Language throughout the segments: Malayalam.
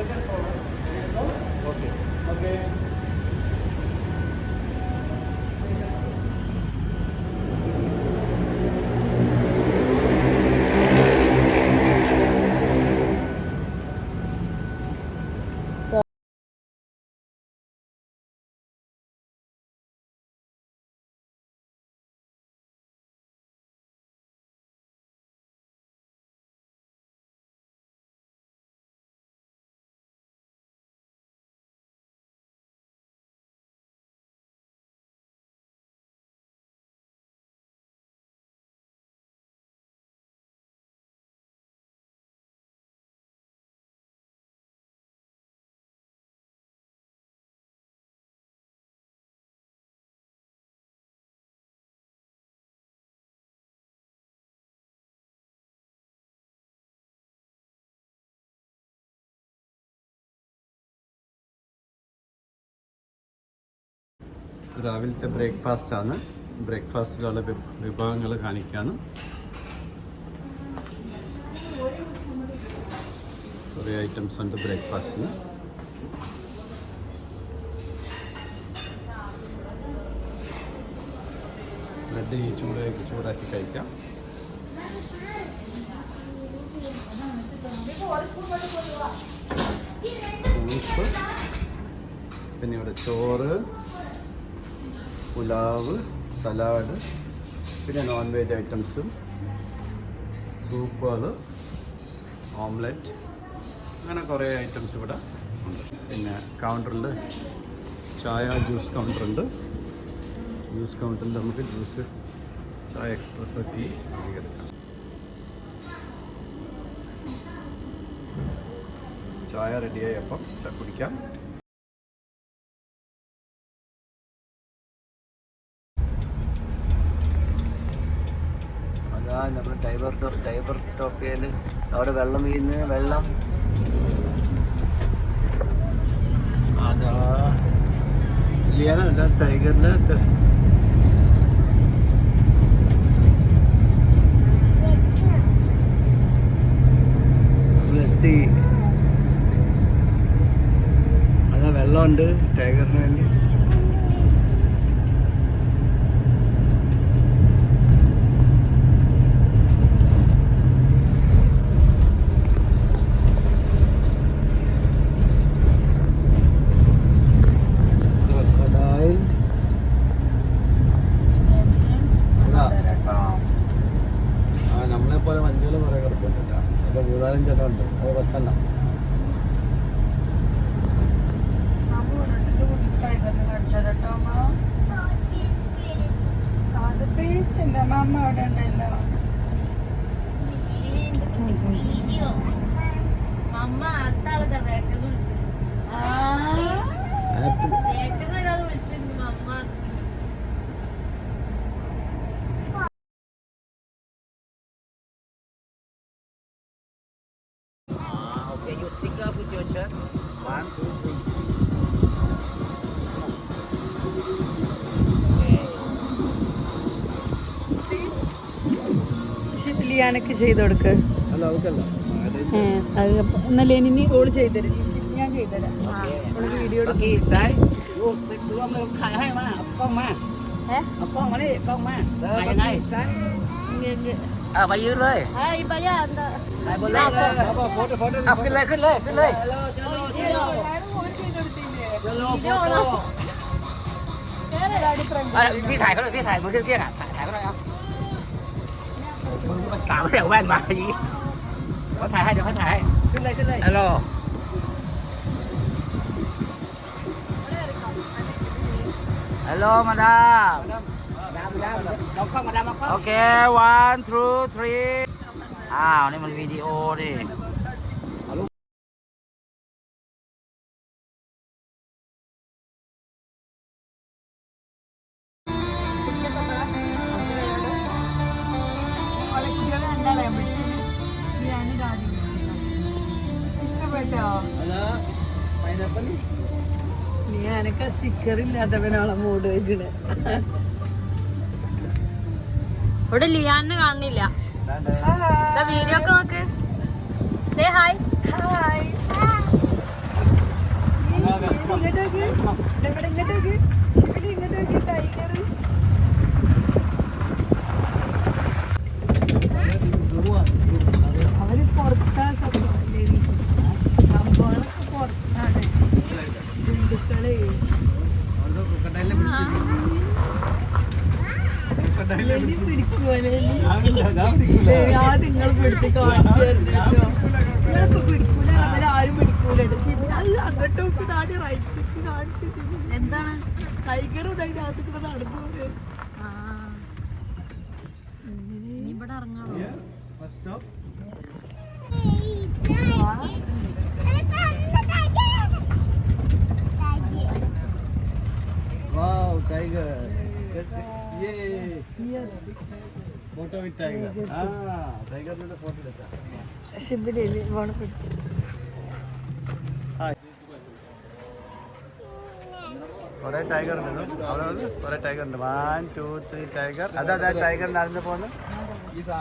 Okay. Okay. രാവിലത്തെ ബ്രേക്ക്ഫാസ്റ്റാണ്. ബ്രേക്ക്ഫാസ്റ്റിലുള്ള വിഭവങ്ങൾ കാണിക്കുകയാണ്. കുറേ ഐറ്റംസ് ഉണ്ട് ബ്രേക്ക്ഫാസ്റ്റിന്. ബ്രെഡ് ചൂടാക്കി കഴിക്കാം. പിന്നെ ഇവിടെ ചോറ്, പുലാവ്, സലാഡ്, പിന്നെ നോൺ വെജ് ഐറ്റംസും, സൂപ്പുകൾ, ഓംലെറ്റ്, അങ്ങനെ കുറേ ഐറ്റംസ് ഇവിടെ ഉണ്ട്. പിന്നെ കൗണ്ടറിൽ ചായ, ജ്യൂസ് കൗണ്ടറുണ്ട്. ജ്യൂസ് കൗണ്ടറിൽ നമുക്ക് ജ്യൂസ്, ചായ, എക്സ്പ്രസ്സോ, ടീ എടുക്കാം. ചായ റെഡിയായി, അപ്പം കുടിക്കാം. നമ്മൾ ടൈബർ ടോപ്പിയിൽ അവിടെ വെള്ളം വീഴുന്ന വെള്ളം അതാ ഇല്ല ടൈഗറിന് നമ്മളെത്തി. അതാ വെള്ളമുണ്ട് ടൈഗറിന് വേണ്ടി. നമ്മളെപ്പോലെ മഞ്ഞൾ കുറേ കിടക്കുന്നുണ്ട്. അപ്പോൾ 3-4 ഉണ്ട്. അത് 10 മാമ അവിടെ ഉണ്ടല്ലോ. അമ്മ അടുത്ത ആളതാ വേക്കന്ന് വിളിച്ചു. വേക്കുന്ന ഒരാൾ വിളിച്ചിരുന്നു അമ്മ. ലിയാനൊക്കെ ചെയ്ത് കൊടുക്ക്. എന്നാലും ഇനി ഓള് ചെയ്തരും. ഞാൻ ചെയ്തരാം. ഓൾക്ക് video tạo cái đèo bên mà gì có thải hay được có thảiขึ้นเลย alo hello madam ok 1 2 3อ้าวนี่มันวิดีโอดิഞാനൊക്കെ സ്റ്റിക്കറില്ലാത്തവനാളെ മൂട് വെക്കണേ. ഇവിടെ ലിയാനെ കാണുന്നില്ല. വീഡിയോ ഒക്കെ നോക്ക്. Say hi. ഹായ്. നിങ്ങളിപ്പോ പിടിക്കൂല അവരാരും പിടിക്കൂല അങ്ങോട്ടും നാട് റൈറ്റ് കാണിച്ചിട്ടുണ്ട്. എന്താണ് ടൈഗർ അതിന്റെ അകത്ത് കൂടെ നടന്നത്. ഇവിടെ ഇറങ്ങാണോ? Wow, tiger. Yay. Photo with tiger. Tiger with the photo deta. ശിബിരയില് ഫോണ് പിടിച്ച് കുറെ ടൈഗർ ഉണ്ട് അവിടെ കുറെ ടൈഗർ ഉണ്ട് 1 2 3 ടൈഗർ അതാ ടൈഗർ നടന്നു പോന്നു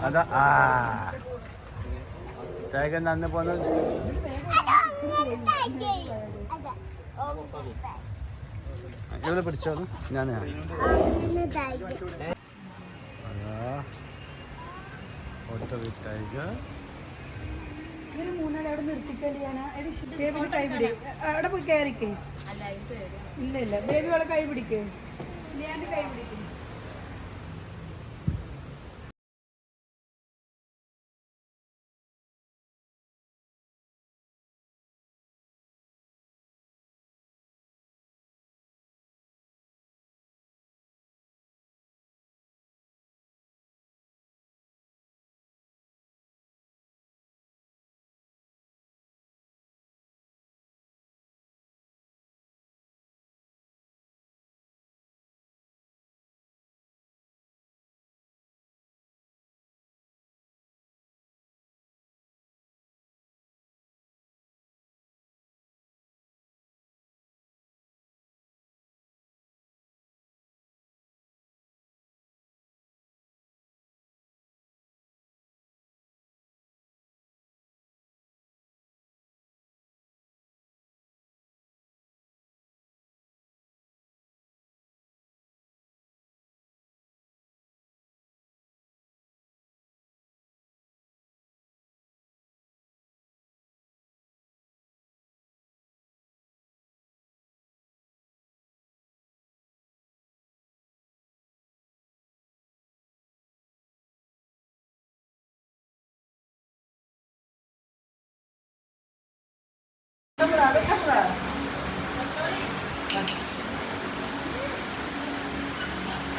അതാ ടൈഗർ നടന്നു പോന്നു ഇവിടെ പിടിച്ചോ ഞാൻ ഫോട്ടോ വിത്ത് ടൈഗർ. ഇവര് മൂന്നാലും അവിടെ നിർത്തിക്കല്ലേ ഞാൻ ബേബിയുടെ കൈ പിടി അവിടെ പോയി കയറിക്കേ. ഇല്ല ഇല്ല ബേബിയോളെ കൈ പിടിക്കേ. ഞാൻ കൈ പിടിക്കും.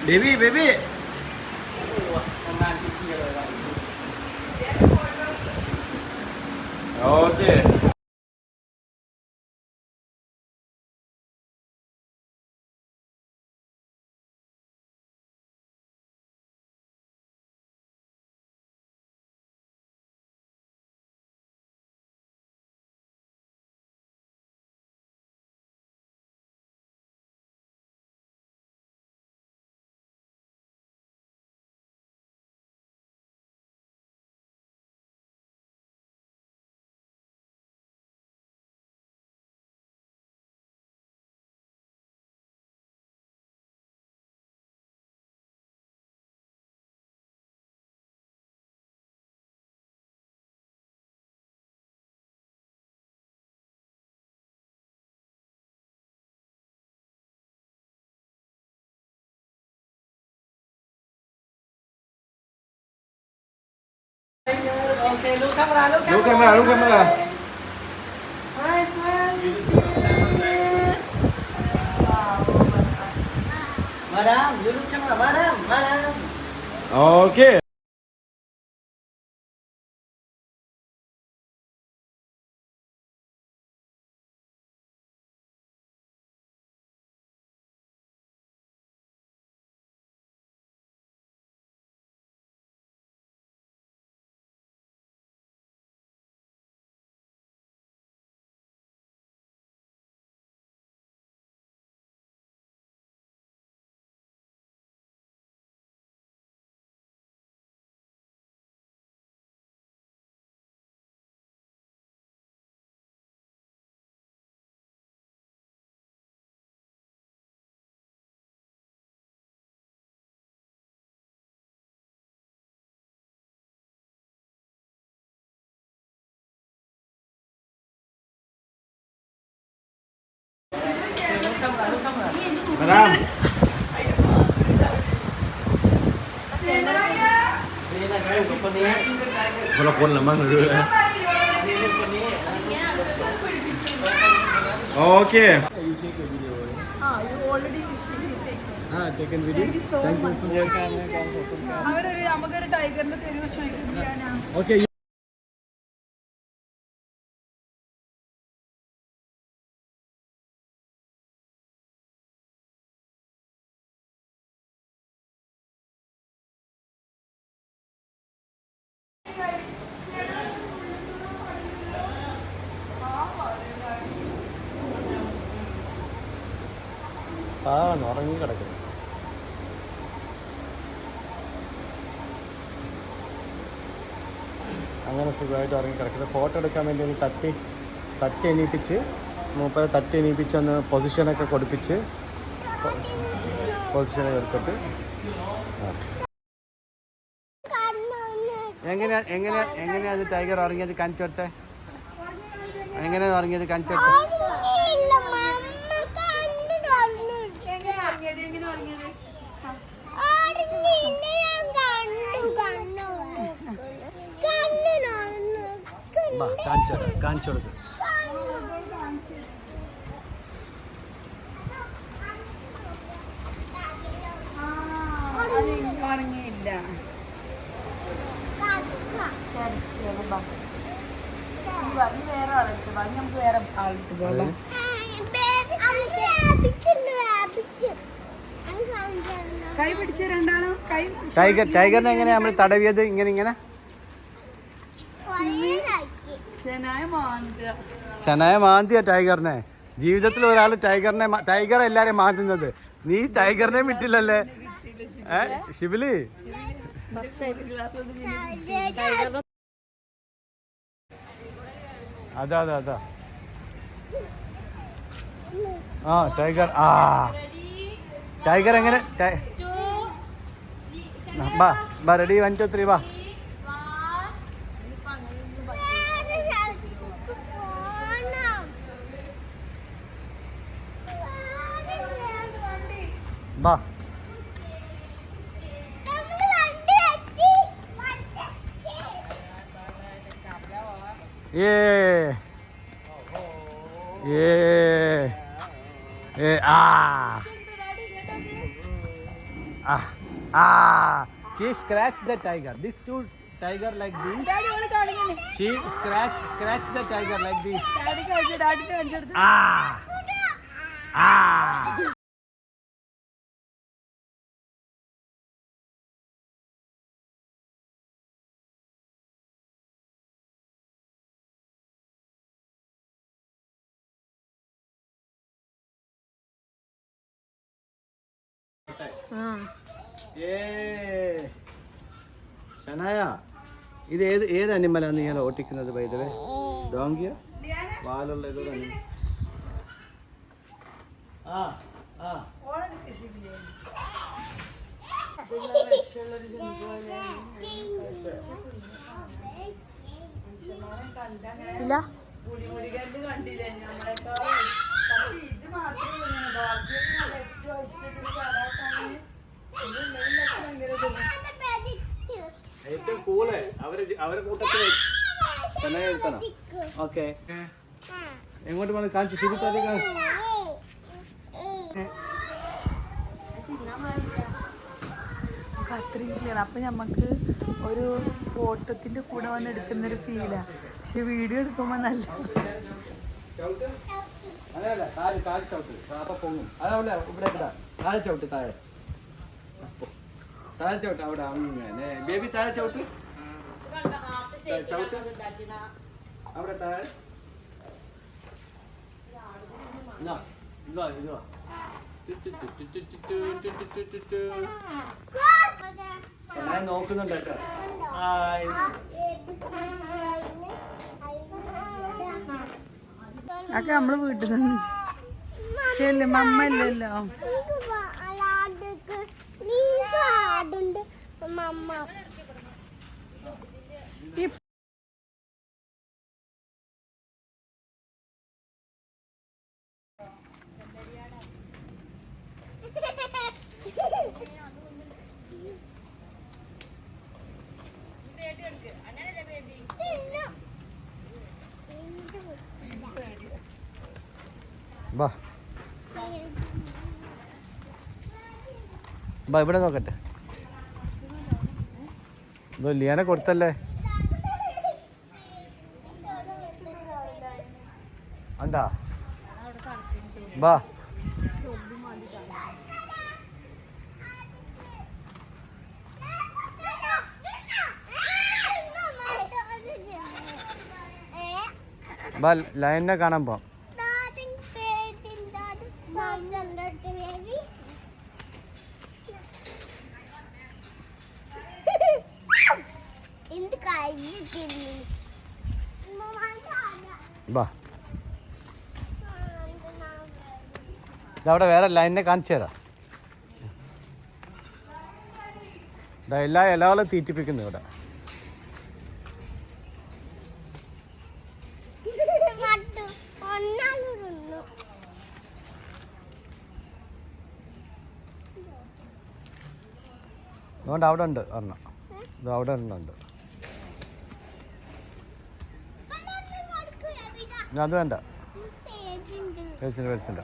Baby, baby. Okay. Okay, look camera, look camera. Look camera, look camera. Smile, smile. Yes. Madam, you look camera, madam, madam. Okay. Madam. คนละคนละมั้งเลยโอเค already taken video. Thank you so Thank much. you. നമുക്കൊരു ടൈഗറിന്റെ തെരുവ് ചോദിക്കുകയാണ്. Okay. ഉറങ്ങി കിടക്കുന്നു. അങ്ങനെ സുഖമായിട്ട് ഉറങ്ങി കിടക്കുന്നത്. ഫോട്ടോ എടുക്കാൻ വേണ്ടി ഒന്ന് തട്ടി എണീപ്പിച്ച് ഒന്ന് പൊസിഷനൊക്കെ കൊടുപ്പിച്ച് പൊസിഷനൊക്കെ എടുത്തിട്ട് എങ്ങനെയാ അത് ടൈഗർ ഉറങ്ങിയത് കാണിച്ചു കൊടുത്തേ? എങ്ങനെയാ ഉറങ്ങിയത് കാണിച്ചു കൊടുത്തേ? കാണിച്ചു കൊടുക്ക്. ഉറങ്ങിയില്ല. നീ വേറെ ആളെടുത്ത് വാ, നമുക്ക് വേറെ ആളെടുത്ത് പോകാം. കൈ പിടിച്ച് രണ്ടാണോ കൈ? ടൈഗറിനെ എങ്ങനെയാ നമ്മൾ തടവിയത്? ഇങ്ങനെ ശനായ മാന്തിയ ടൈഗറിനെ. ജീവിതത്തിൽ ഒരാൾ ടൈഗർ എല്ലാരെയും മാന്തുന്നത്. നീ ടൈഗറിനെ വിട്ടില്ലല്ലേ ഷിബിലി? അതാ ടൈഗർ എങ്ങനെ? റെഡി 1 2 3 വാ. ബാ she scratched the tiger. This two tiger like this. She scratched the tiger like this. Shanaya, ഇത് ഏത് അനിമലാണ് ഇങ്ങനെ ഓട്ടിക്കുന്നത്? വൈദ്യവേ ഡോങ്കിയ വാലുള്ള ഏതോ അനിമൽ. കണ്ടില്ലേ ഏറ്റവും കൂള് അവരെ കൂട്ടത്തിൽ എടുക്കണം. ഓക്കെ, എങ്ങോട്ട് വേണം കാണിച്ചു ശരിക്കും? അത്രയും ക്ലിയർ. അപ്പം നമുക്ക് ഒരു ഫോട്ടോത്തിൻ്റെ കൂടെ വന്ന് എടുക്കുന്നൊരു ഫീലാണ്. പക്ഷെ വീഡിയോ എടുക്കുമ്പോൾ നല്ല അതല്ല കാല് ചവിട്ട്. അപ്പൊ പൊങ്ങും. അതവിടെ ഇവിടെ താഴെ ചവിട്ട്. താഴെ ചവിട്ട്. അവിടെ അങ്ങനെ ബേബി താഴെ ചവിട്ട്. അവിടെ താഴെ ഇതുവാ. ഞാൻ നോക്കുന്നുണ്ട് കേട്ടോ. അതൊക്കെ നമ്മള് വീട്ടിൽ നിന്ന് ശരി മമ്മ ഇല്ലല്ലോ. ബാ ബാ ഇവിടെ നോക്കട്ടെ. ഇതോ ലിയാനെ കൊടുത്തല്ലേ. എന്താ ബാ ബാ ലയനെ കാണാൻ പോവാം. ബാ ഇതവിടെ വേറെ ലൈനിനെ കാണിച്ചു തരാം. എല്ലാ ഇലകളും തീറ്റിപ്പിക്കുന്നു ഇവിടെ. അതുകൊണ്ട് അവിടെ ഉണ്ട് ഒരെണ്ണം. ഇത് അവിടെ ഒരെണ്ണമുണ്ട്. അത് വേണ്ട, വലിച്ചിട്ടുണ്ട്.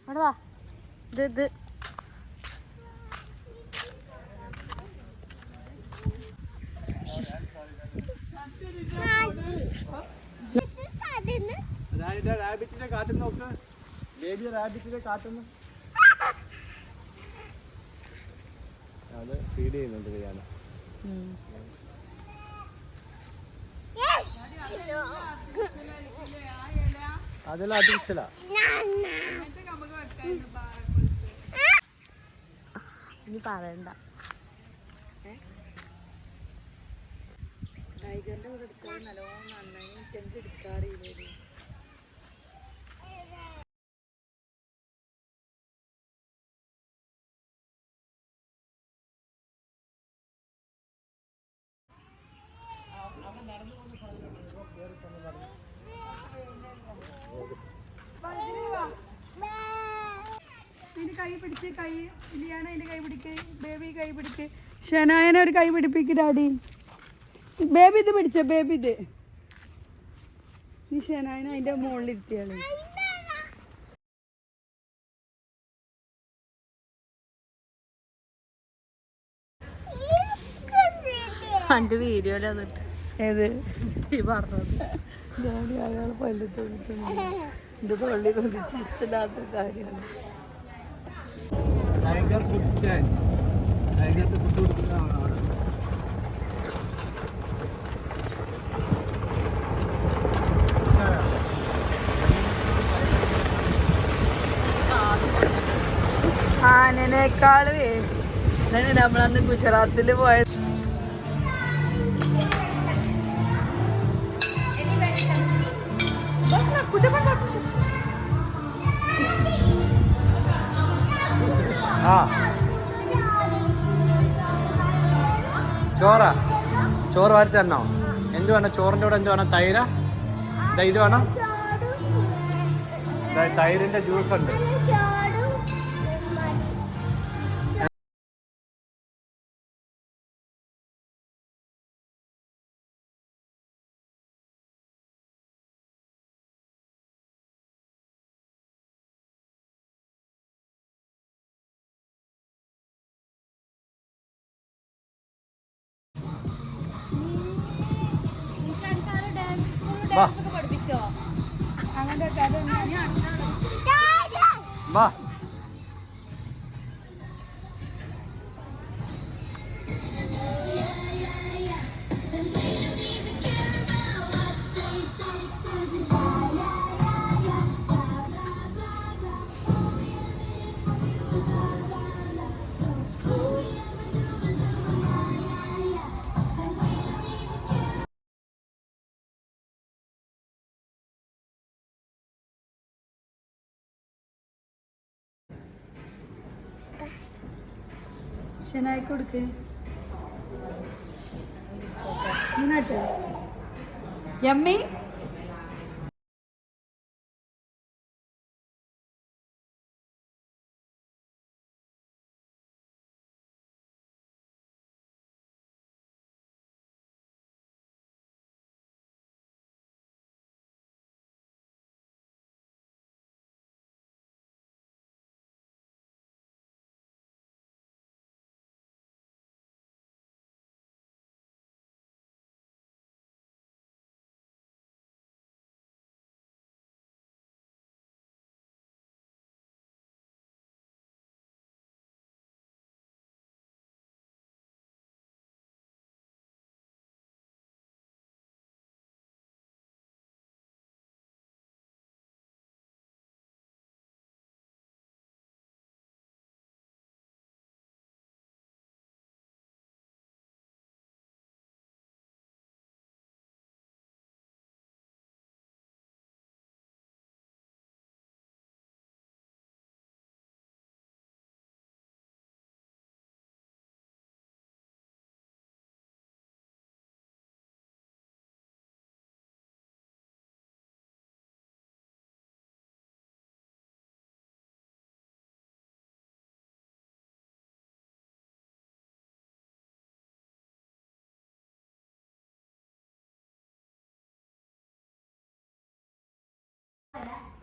അവിടെ വാ. ഇത് റാബിറ്റിനെ കാട്ടുന്ന നോക്ക്. ബേബി റാബിറ്റിനെ കാട്ടുന്നു. അത് ഫീഡ് ചെയ്യുന്നുണ്ട് റിയാന. അതെല്ലാം ആർട്ടിഫിഷ്യല. ഇനി പറയണ്ട. ടൈഗറിന്റെ കൂടെ എടുക്കാൻ നല്ലോണം നന്നായി ചെന്ത് എടുക്കാറില്ലേ. അതിന്റെ കൈ പിടിച്ച്, കൈ ലിയാന അതിന്റെ കൈ പിടിക്ക്, ബേബി കൈ പിടിക്ക്, ഷനായനെ ഒരു കൈ പിടിപ്പിക്ക് ഡാഡി. ബേബി ഇത് പിടിച്ച, ബേബി ഇത് ഈ ഷനായനെ അതിന്റെ മുകളിലിരുത്തിയാള്. എന്റെ വീഡിയോയില് വന്നിട്ട് ഏത് ഈ പറഞ്ഞത് ഡാഡി അയാളെ പള്ളി തൊഴിട്ടുണ്ട്. എന്റെ പള്ളി തൊഴിച്ച് ഇഷ്ടമില്ലാത്ത കാര്യമാണ്. Tiger food stand. ടൈഗർക്ക് ഫുഡ് കൊടുക്കുന്നതാണ് അവിടെ. ആനനേക്കാള് നമ്മളന്ന് ഗുജറാത്തിൽ പോയത്. ചോറ് വാരി തരണോ? എന്ത് വേണം ചോറിൻ്റെ കൂടെ? എന്ത് വേണം? തൈര. ഇത് വേണം. തൈരിന്റെ ജ്യൂസ് ഉണ്ട്. വാ ഷെനായിക്ക് കൊടുക്ക്. ഇങ്ങോട്ട് yummy.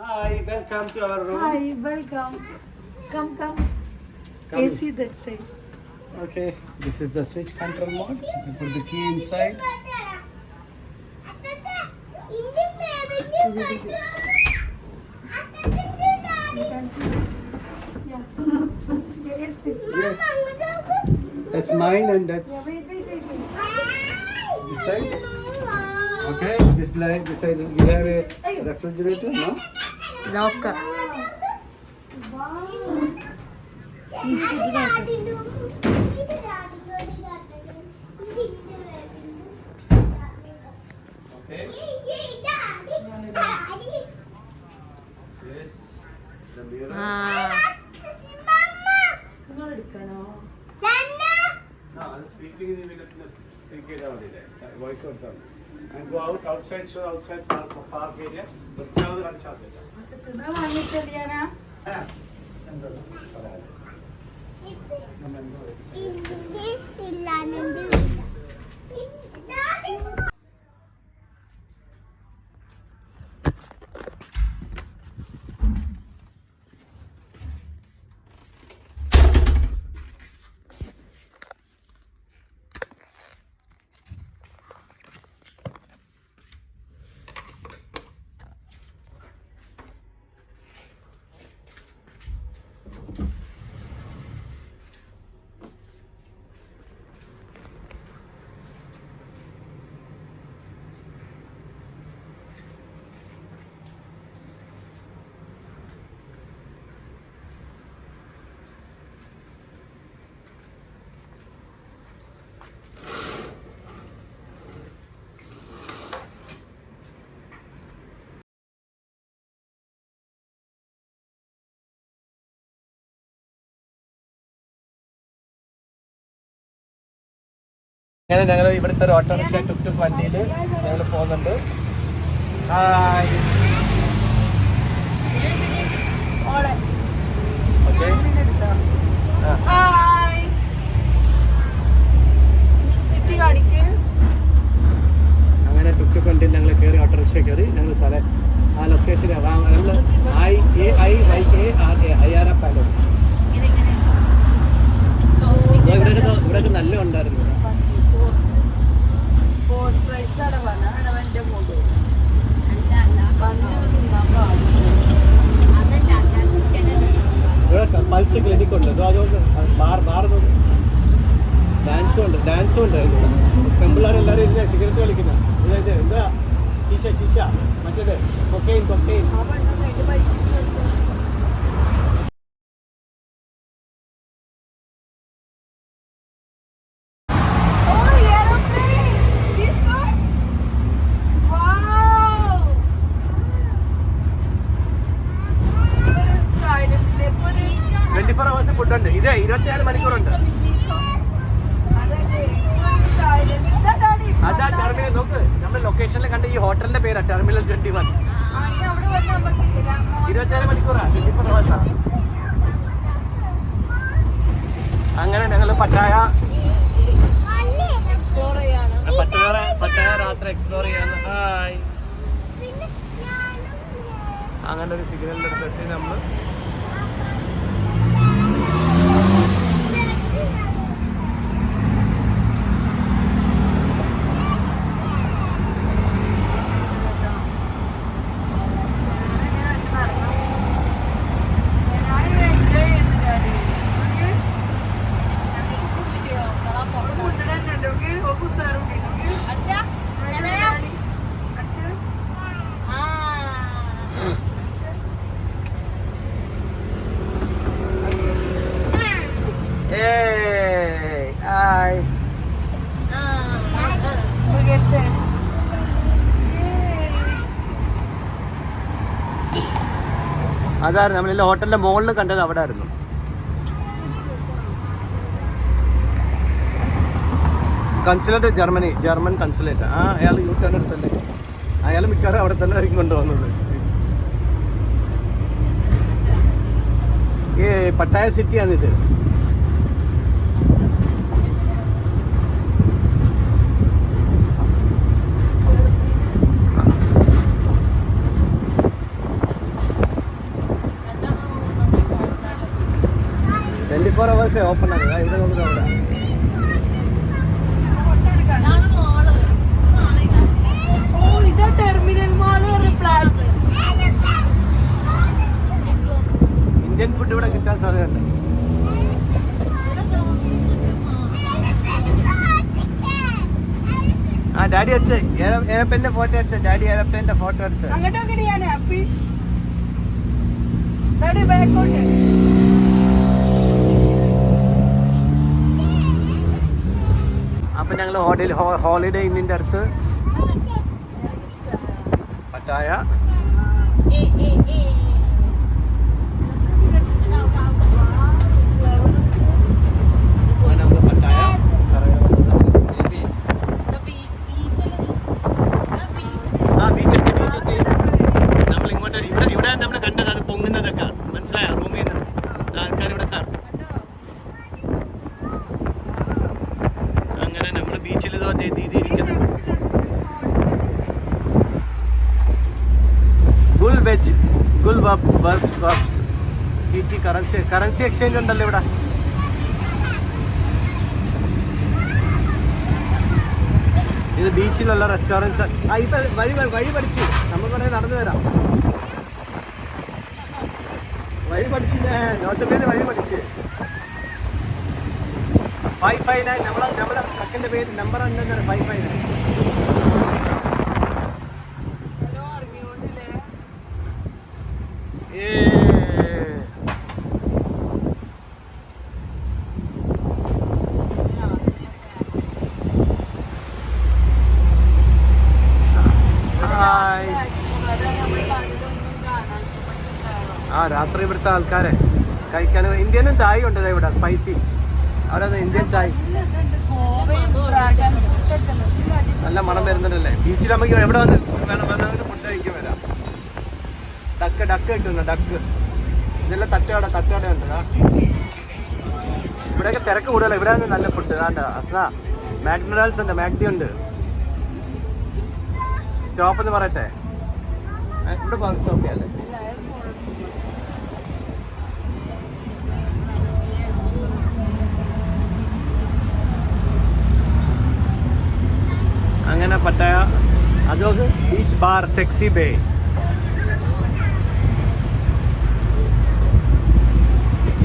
Hi, welcome to our room. Hi, welcome. Come. Come. AC that side. Okay, this is the switch control mode. You put the key inside. You can see this. Yeah. Yes. Yes. That's mine and that's Wait. this side. Okay, this side we have a refrigerator, no? Locker. Okay. Yes. The mirror. ആ നിങ്ങൾ എടുക്കണോ? No, I'm speaking in the speak it out there. Voice out there. And go outside, show outside park area. But now the lunch out there. തിന്നാ വാങ്ങിച്ചെറിയാനാ? അങ്ങനെ ഞങ്ങൾ ഇവിടുത്തെ ഒരു ഓട്ടോറിക്ഷ ടുക് വണ്ടിയിൽ ഞങ്ങൾ പോകുന്നുണ്ട്. ഹായ്. ഓക്കെ. അങ്ങനെ ടുക് വണ്ടിയിൽ ഞങ്ങൾ കയറി ഓട്ടോറിക്ഷ കയറി ഞങ്ങൾ സ്ഥലം ആ ലൊക്കേഷൻ നമ്മൾ IARA പാലസ് ഇവിടെയൊക്കെ നല്ല ഉണ്ടായിരുന്നു. ഇവിടെ പൾസ് ക്ലിനിക് ഉണ്ട്. അതുകൊണ്ട് ഡാൻസും ഉണ്ട്. പെമ്പിള്ളേരെല്ലാവരും ഇല്ല സിഗരറ്റ് കളിക്കുന്നത്. എന്താ ശീശ മറ്റേത് കൊക്കൈൻ. ഫുഡ് ഉണ്ട്. ഇത് 24 മണിക്കൂറുണ്ട്. സ്റ്റേഷനിൽ കണ്ട ഈ ഹോട്ടലിന്റെ പേരാ ടെർമിനൽ 21. ആ, ഇനി അവിടെ വന്ന് നമുക്ക് 24 മണിക്കൂറാ 24 hours. അങ്ങനെ ഞങ്ങൾ പട്ടായ എക്സ്പ്ലോർ ചെയ്യാണ്. പട്ടായ രാത്രി എക്സ്പ്ലോർ ചെയ്യാന്ന്. ഹായ്. അങ്ങനെ ഒരു സിഗ്നലിന്റെ അടുത്തെത്തി നമ്മൾ. അതായിരുന്നു നമ്മളില്ല ഹോട്ടലിന്റെ മുകളിൽ കണ്ടത് അവിടെ ആയിരുന്നു. Consulate German consulate. ആ അയാൾ യൂട്ടേൺ എടുത്തല്ലേ. അയാൾ മിക്കവാറും അവിടെ തന്നെ ആയിരിക്കും കൊണ്ടുപോകുന്നത്. പട്ടായ സിറ്റിയാണിത്. ഓപ്പൺ ആണ്. ഇവിടെ നോക്കുന്നത് അവിടെ ഇന്ത്യൻ ഫുഡ് ഇവിടെ കിട്ടാൻ സാധ്യതയുണ്ട്. ആ ഡാഡി എടുത്ത് എയർപ്ലെയിന്റെ ഫോട്ടോ എടുത്ത്. ഡാഡി എയർപ്ലെയിന്റെ ഫോട്ടോ എടുത്ത്. അപ്പൊ ഞങ്ങൾ ഹോളിഡേ ഇന്നിന്റെ അടുത്ത് പട്ടായ കറൻസി എക്സ്ചേഞ്ച് ഉണ്ടല്ലോ ഇവിടെ. ഇത് ബീച്ചിലുള്ള റെസ്റ്റോറൻറ്റ്സ്. ഇപ്പൊ വഴി പഠിച്ചു. നമ്മൾ പറഞ്ഞാൽ നടന്നു വരാം. വഴി പഠിച്ചില്ലേ? നോട്ട് പേര് വഴി പഠിച്ച് 559. നമ്മുടെ ട്രക്കിന്റെ പേര് നമ്പർ ഉണ്ടെന്നാണ് 559. രാത്രി ഇവിടുത്തെ ആൾക്കാരെ കഴിക്കാൻ ഇന്ത്യനും തായ് ഉണ്ട് ഇവിടെ. സ്പൈസി അവിടെ ഇന്ത്യൻ തായ് നല്ല മണം വരുന്നുണ്ടല്ലേ. ബീച്ചിൽ നമുക്ക് എവിടെ വന്ന് വേണമെന്ന് ഫുഡ് കഴിക്കാൻ വരാം. ഡക്ക് കിട്ടുന്നു. ഡക്ക് ഇതെല്ലാം തട്ടുകട ഉണ്ട്. ഇവിടെയൊക്കെ തിരക്ക് കൂടുതലാണ്. ഇവിടെ നല്ല ഫുഡ്. മാക്ഡൊണാൾഡ്സ് ഉണ്ട്, മാക്ഡി ഉണ്ട്. സ്റ്റോപ്പ് എന്ന് പറയട്ടെ. ഇവിടെ സ്റ്റോപ്പ് ചെയ്യാല്ലേ? അങ്ങനെ പട്ടായ അതൊക്കെ beach bar sexy bay.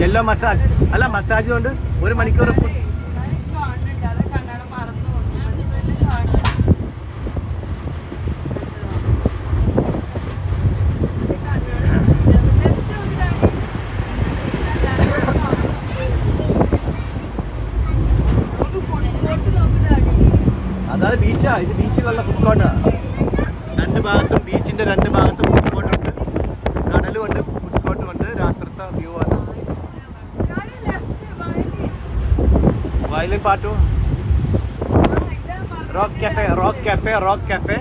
Yellow massage അല്ല, മസാജ് കൊണ്ട് 1 മണിക്കൂർ ഫുഡ്. അതായത് ബീച്ചാ. ഇത് ബീച്ചിലുള്ള ഫുഡ് കോർട്ടാണ്. രണ്ട് ഭാഗത്തും ബീച്ചിന്റെ രണ്ട് ഭാഗത്തും ഫുഡ് കോർട്ടുണ്ട്. കടലും ഉണ്ട്, ഫുഡ് കോർട്ടും ഉണ്ട്. രാത്രിത്തെ വ്യൂ ആണ്. വയലിൻ പാട്ടും. Rock cafe.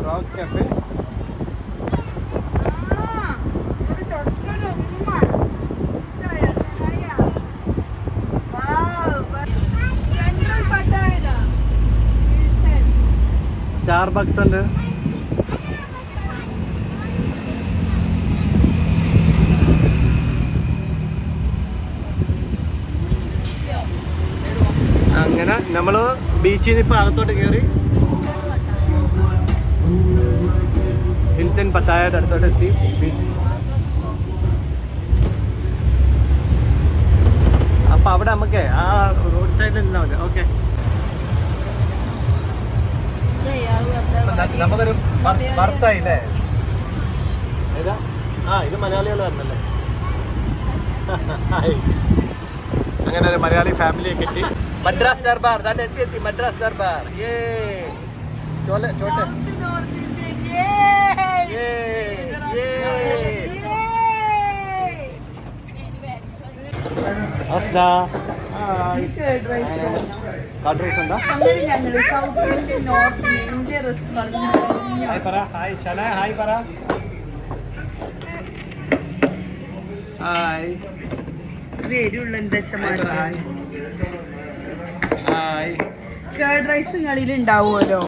Rock cafe. Starbucks ഉണ്ട്. അങ്ങനെ നമ്മള് ബീച്ചിൽ നിന്ന് ഇപ്പൊ അകത്തോട്ട് കയറി ഹിൽട്ടൺ പട്ടായയുടെ അടുത്തോട്ട് എത്തി. അപ്പൊ അവിടെ നമുക്ക് ആ റോഡ് സൈഡിൽ നിന്നാ മതി. ഓക്കെ, നമുക്കൊരു ഭർത്തായില്ലേ? ഏതാ? ആ, ഇത് മലയാളികൾ വരണല്ലേ. അങ്ങനെ ഒരു മലയാളി ഫാമിലിയെ കിട്ടി. മദ്രാസ് ദർബാർ എത്തി. മദ്രാസ് ദർബാർ ചോട്ടെ. കർഡ് റൈസ് ഉണ്ടോ? ഹായ് പറ. ഹായ് ഷനായ. ഹായ് പറ. ഹായ്. കർഡ് റൈസ് കളിയിൽ ഉണ്ടാവുമല്ലോ.